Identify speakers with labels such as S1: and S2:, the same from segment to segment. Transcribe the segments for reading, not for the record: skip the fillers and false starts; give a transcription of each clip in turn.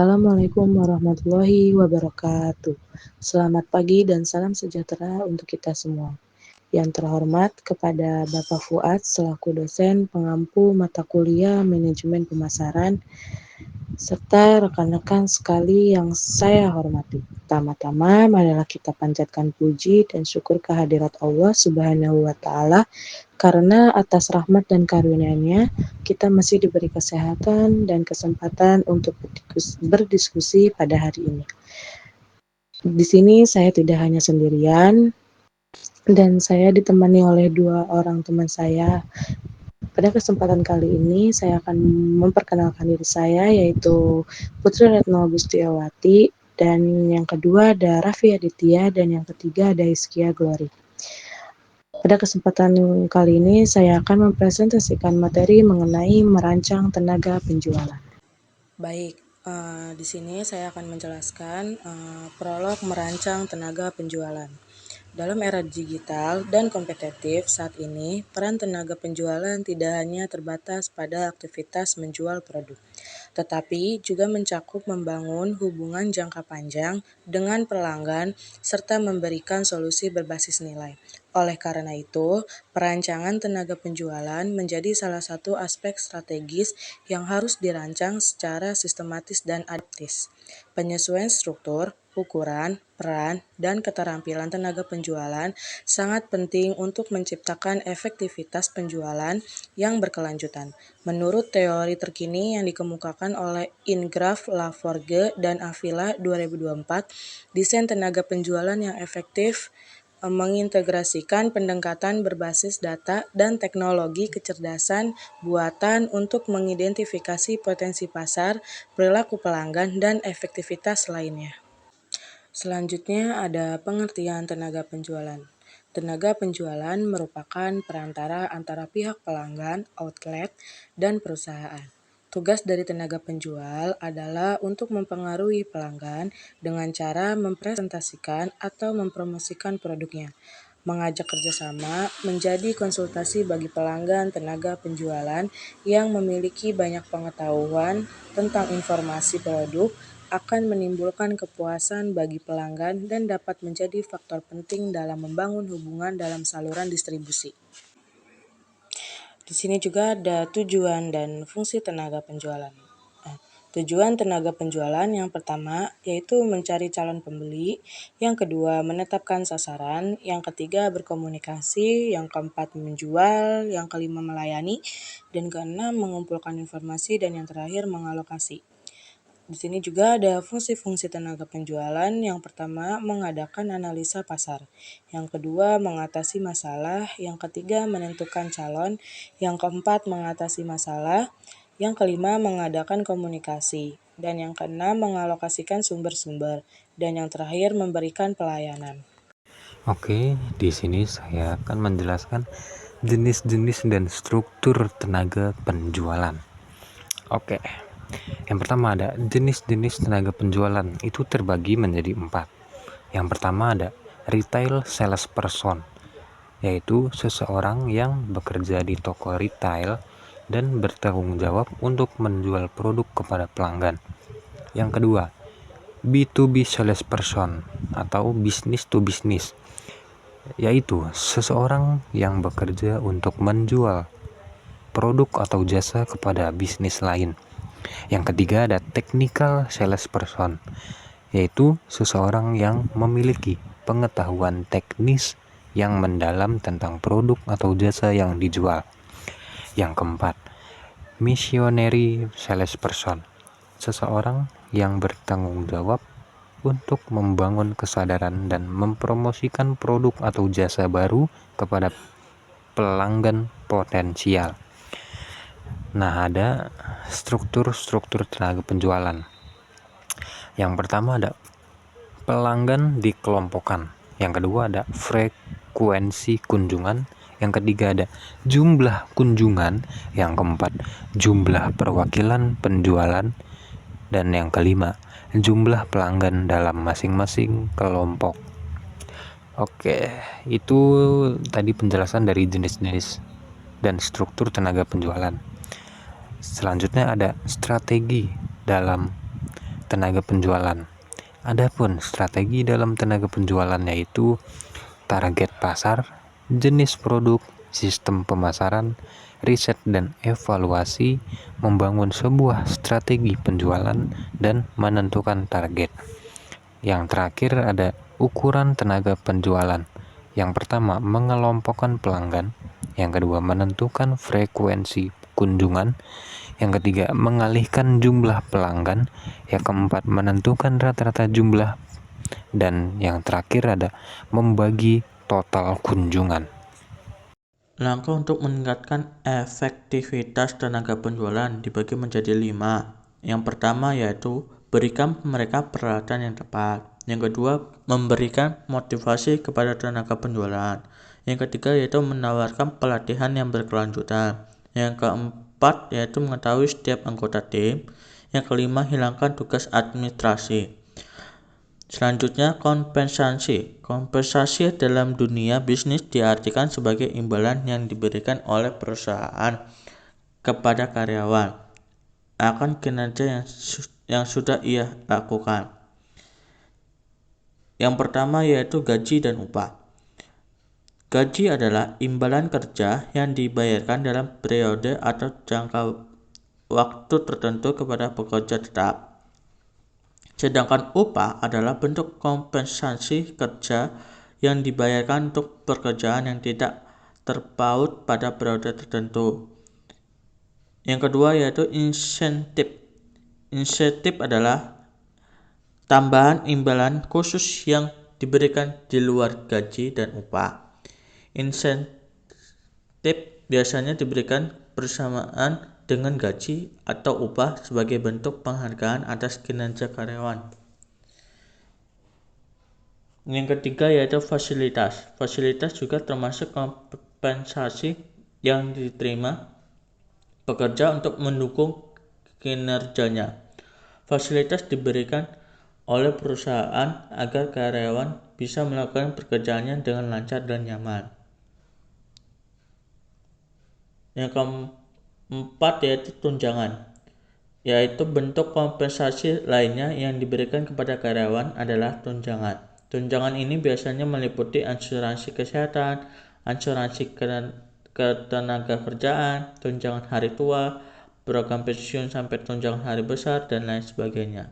S1: Assalamualaikum warahmatullahi wabarakatuh. Selamat pagi dan salam sejahtera untuk kita semua. Yang terhormat kepada Bapak Fuad selaku dosen pengampu mata kuliah Manajemen Pemasaran serta rekan-rekan sekali yang saya hormati. Pertama-tama marilah kita panjatkan puji dan syukur kehadirat Allah Subhanahu wa taala karena atas rahmat dan karunia-Nya kita masih diberi kesehatan dan kesempatan untuk berdiskusi pada hari ini. Di sini saya tidak hanya sendirian dan saya ditemani oleh dua orang teman saya. Pada kesempatan kali ini saya akan memperkenalkan diri saya, yaitu Putri Retno Agustiawati, dan yang kedua ada Raffi Aditya, dan yang ketiga ada Iskia Glory. Pada kesempatan kali ini saya akan mempresentasikan materi mengenai merancang tenaga penjualan.
S2: Baik, di sini saya akan menjelaskan prolog merancang tenaga penjualan. Dalam era digital dan kompetitif saat ini, peran tenaga penjualan tidak hanya terbatas pada aktivitas menjual produk, tetapi juga mencakup membangun hubungan jangka panjang dengan pelanggan serta memberikan solusi berbasis nilai. Oleh karena itu, perancangan tenaga penjualan menjadi salah satu aspek strategis yang harus dirancang secara sistematis dan adaptif. Penyesuaian struktur, ukuran, peran, dan keterampilan tenaga penjualan sangat penting untuk menciptakan efektivitas penjualan yang berkelanjutan. Menurut teori terkini yang dikemukakan oleh Ingraff, Laforgue, dan Avila 2024, desain tenaga penjualan yang efektif mengintegrasikan pendekatan berbasis data dan teknologi kecerdasan buatan untuk mengidentifikasi potensi pasar, perilaku pelanggan, dan efektivitas lainnya. Selanjutnya ada pengertian tenaga penjualan. Tenaga penjualan merupakan perantara antara pihak pelanggan, outlet, dan perusahaan. Tugas dari tenaga penjual adalah untuk mempengaruhi pelanggan dengan cara mempresentasikan atau mempromosikan produknya, mengajak kerjasama, menjadi konsultasi bagi pelanggan tenaga penjualan yang memiliki banyak pengetahuan tentang informasi produk, akan menimbulkan kepuasan bagi pelanggan dan dapat menjadi faktor penting dalam membangun hubungan dalam saluran distribusi. Di sini juga ada tujuan dan fungsi tenaga penjualan. Tujuan tenaga penjualan yang pertama yaitu mencari calon pembeli, yang kedua menetapkan sasaran, yang ketiga berkomunikasi, yang keempat menjual, yang kelima melayani, dan keenam mengumpulkan informasi, dan yang terakhir mengalokasi. Di sini juga ada fungsi-fungsi tenaga penjualan. Yang pertama, mengadakan analisa pasar. Yang kedua, mengatasi masalah. Yang ketiga, menentukan calon. Yang keempat, mengatasi masalah. Yang kelima, mengadakan komunikasi. Dan yang keenam, mengalokasikan sumber-sumber. Dan yang terakhir, memberikan pelayanan.
S3: Oke, di sini saya akan menjelaskan jenis-jenis dan struktur tenaga penjualan. Oke, yang pertama ada jenis-jenis tenaga penjualan, itu terbagi menjadi 4. Yang pertama ada retail salesperson, yaitu seseorang yang bekerja di toko retail dan bertanggung jawab untuk menjual produk kepada pelanggan. Yang kedua, B2B salesperson atau business to business, yaitu seseorang yang bekerja untuk menjual produk atau jasa kepada bisnis lain. Yang ketiga ada technical salesperson, yaitu seseorang yang memiliki pengetahuan teknis yang mendalam tentang produk atau jasa yang dijual. Yang keempat, missionary salesperson, seseorang yang bertanggung jawab untuk membangun kesadaran dan mempromosikan produk atau jasa baru kepada pelanggan potensial. Nah, ada struktur tenaga penjualan. Yang pertama ada pelanggan dikelompokkan. Yang kedua ada frekuensi kunjungan. Yang ketiga ada jumlah kunjungan. Yang keempat jumlah perwakilan penjualan. Dan yang kelima jumlah pelanggan dalam masing-masing kelompok. Oke, itu tadi penjelasan dari jenis-jenis dan struktur tenaga penjualan. Selanjutnya ada strategi dalam tenaga penjualan. Adapun strategi dalam tenaga penjualan yaitu target pasar, jenis produk, sistem pemasaran, riset dan evaluasi, membangun sebuah strategi penjualan, dan menentukan target. Yang terakhir ada ukuran tenaga penjualan. Yang pertama, mengelompokkan pelanggan. Yang kedua, menentukan frekuensi kunjungan. Yang ketiga, mengalihkan jumlah pelanggan. Yang keempat, menentukan rata-rata jumlah. Dan yang terakhir ada membagi total kunjungan.
S4: Langkah untuk meningkatkan efektivitas tenaga penjualan dibagi menjadi 5. Yang pertama yaitu berikan mereka peralatan yang tepat. Yang kedua, memberikan motivasi kepada tenaga penjualan. Yang ketiga yaitu menawarkan pelatihan yang berkelanjutan. Yang keempat yaitu mengetahui setiap anggota tim. Yang kelima, hilangkan tugas administrasi. Selanjutnya, kompensasi. Kompensasi dalam dunia bisnis diartikan sebagai imbalan yang diberikan oleh perusahaan kepada karyawan akan kinerja yang sudah ia lakukan. Yang pertama yaitu gaji dan upah. Gaji adalah imbalan kerja yang dibayarkan dalam periode atau jangka waktu tertentu kepada pekerja tetap. Sedangkan upah adalah bentuk kompensasi kerja yang dibayarkan untuk pekerjaan yang tidak terpaut pada periode tertentu. Yang kedua yaitu insentif. Insentif adalah tambahan imbalan khusus yang diberikan di luar gaji dan upah. Insentif biasanya diberikan bersamaan dengan gaji atau upah sebagai bentuk penghargaan atas kinerja karyawan. Yang ketiga yaitu fasilitas. Fasilitas juga termasuk kompensasi yang diterima pekerja untuk mendukung kinerjanya. Fasilitas diberikan oleh perusahaan agar karyawan bisa melakukan pekerjaannya dengan lancar dan nyaman. Yang keempat yaitu tunjangan, yaitu bentuk kompensasi lainnya yang diberikan kepada karyawan adalah tunjangan. Tunjangan ini biasanya meliputi asuransi kesehatan, asuransi ketenaga kerjaan, tunjangan hari tua, program pensiun sampai tunjangan hari besar, dan lain sebagainya.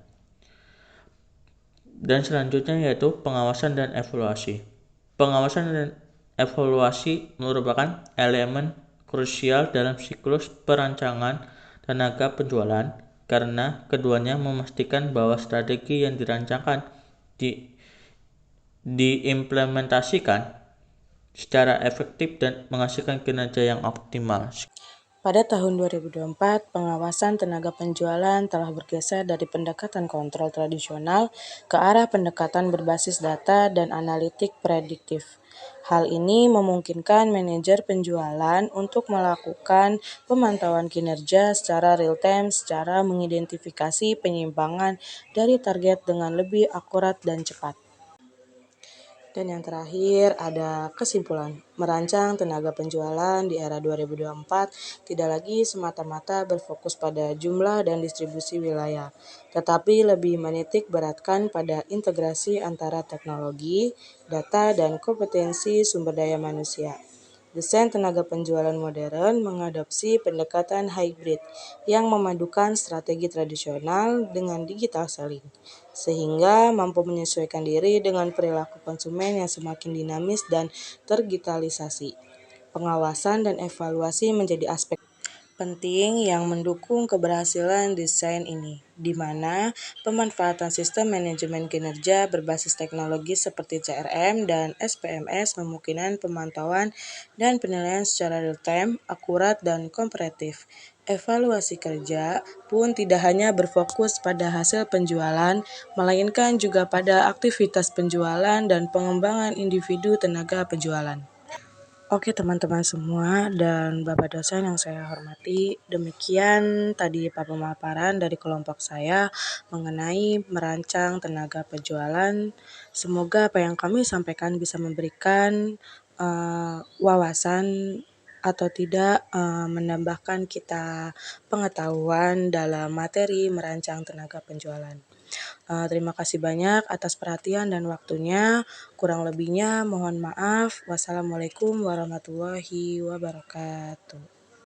S4: Dan selanjutnya yaitu pengawasan dan evaluasi. Pengawasan dan evaluasi merupakan elemen krusial dalam siklus perancangan tenaga penjualan karena keduanya memastikan bahwa strategi yang dirancangkan diimplementasikan secara efektif dan menghasilkan kinerja yang optimal.
S2: Pada tahun 2024, pengawasan tenaga penjualan telah bergeser dari pendekatan kontrol tradisional ke arah pendekatan berbasis data dan analitik prediktif. Hal ini memungkinkan manajer penjualan untuk melakukan pemantauan kinerja secara real-time secara mengidentifikasi penyimpangan dari target dengan lebih akurat dan cepat. Dan yang terakhir ada kesimpulan, merancang tenaga penjualan di era 2024 tidak lagi semata-mata berfokus pada jumlah dan distribusi wilayah, tetapi lebih menitik beratkan pada integrasi antara teknologi, data, dan kompetensi sumber daya manusia. Desain tenaga penjualan modern mengadopsi pendekatan hybrid yang memadukan strategi tradisional dengan digital selling, sehingga mampu menyesuaikan diri dengan perilaku konsumen yang semakin dinamis dan terdigitalisasi. Pengawasan dan evaluasi menjadi aspek penting yang mendukung keberhasilan desain ini, di mana pemanfaatan sistem manajemen kinerja berbasis teknologi seperti CRM dan SPMS memungkinkan pemantauan dan penilaian secara real-time, akurat, dan komparatif. Evaluasi kerja pun tidak hanya berfokus pada hasil penjualan, melainkan juga pada aktivitas penjualan dan pengembangan individu tenaga penjualan. Oke teman-teman semua dan Bapak dosen yang saya hormati, demikian tadi pemaparan dari kelompok saya mengenai merancang tenaga penjualan. Semoga apa yang kami sampaikan bisa memberikan wawasan atau tidak menambahkan kita pengetahuan dalam materi merancang tenaga penjualan. Terima kasih banyak atas perhatian dan waktunya. Kurang lebihnya mohon maaf. Wassalamualaikum warahmatullahi wabarakatuh.